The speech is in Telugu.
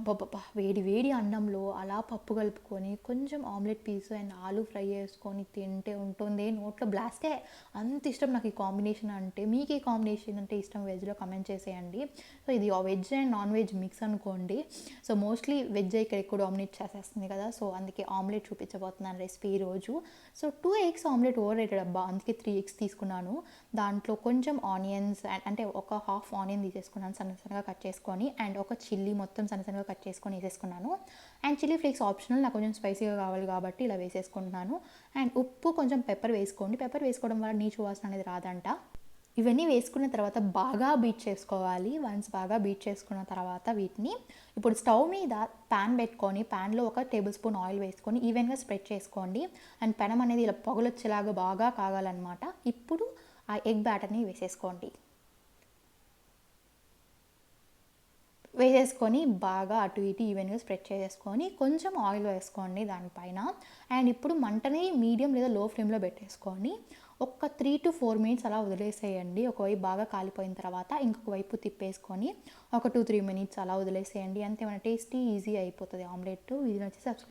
అబ్బబ్బబ్బా! వేడి వేడి అన్నంలో అలా పప్పు కలుపుకొని కొంచెం ఆమ్లెట్ పీస్ అండ్ ఆలు ఫ్రై చేసుకొని తింటే ఉంటుంది నోట్లో బ్లాస్టే. అంత ఇష్టం నాకు ఈ కాంబినేషన్ అంటే. మీకు ఏ కాంబినేషన్ అంటే ఇష్టం వెజ్‌లో కామెంట్ చేసేయండి. సో ఇది veg and non veg mix అనుకోండి. సో మోస్ట్లీ వెజ్ ఇక్కడ ఎక్కువ డామినేట్ చేసేస్తుంది కదా! సో అందుకే ఆమ్లెట్ చూపించబోతున్నాను రెసిపీ ఈరోజు. So 2 eggs omelette over rated అబ్బా! అందుకే 3 ఎగ్స్ తీసుకున్నాను. దాంట్లో కొంచెం ఆనియన్స్ అంటే ఒక హాఫ్ ఆనియన్ తీసేసుకున్నాను సన్న సన్నగా కట్ చేసుకొని, అండ్ ఒక చిల్లీ మొత్తం సన్న సన్నగా కట్ చేసుకొని వేసేసుకున్నాను. అండ్ చిల్లీ ఫ్లేక్స్ ఆప్షనల్, నాకు కొంచెం స్పైసీగా కావాలి కాబట్టి ఇలా వేసేసుకుంటున్నాను. అండ్ ఉప్పు కొంచెం పెప్పర్ వేసుకోండి. పెప్పర్ వేసుకోవడం వల్ల నీచు వాసన అనేది రాదంట. ఇవన్నీ వేసుకున్న తర్వాత బాగా బీట్ చేసుకోవాలి. వన్స్ బాగా బీట్ చేసుకున్న తర్వాత వీటిని ఇప్పుడు స్టవ్ మీద ప్యాన్ పెట్టుకొని, ప్యాన్లో ఒక టేబుల్ స్పూన్ ఆయిల్ వేసుకొని ఈవెన్గా స్ప్రెడ్ చేసుకోండి. అండ్ పెనం అనేది ఇలా పొగలొచ్చేలాగా బాగా కాగాలన్నమాట. ఇప్పుడు ఆ ఎగ్ బ్యాటర్ని వేసేసుకోండి. వేసేసుకొని బాగా అటు ఇటు ఈవెన్గా స్ప్రెడ్ చేసేసుకొని కొంచెం ఆయిల్ వేసుకోండి దానిపైన. అండ్ ఇప్పుడు మంటని మీడియం లేదా లో ఫ్లేమ్లో పెట్టేసుకొని ఒక 3 to 4 మినిట్స్ అలా వదిలేసేయండి. ఒకవైపు బాగా కాలిపోయిన తర్వాత ఇంకొక వైపు తిప్పేసుకొని ఒక 2-3 మినిట్స్ అలా వదిలేసేయండి. అంతే, మన టేస్టీ ఈజీ అయిపోతుంది ఆమ్లెట్. ఇది నచ్చి సబ్స్క్రైబ్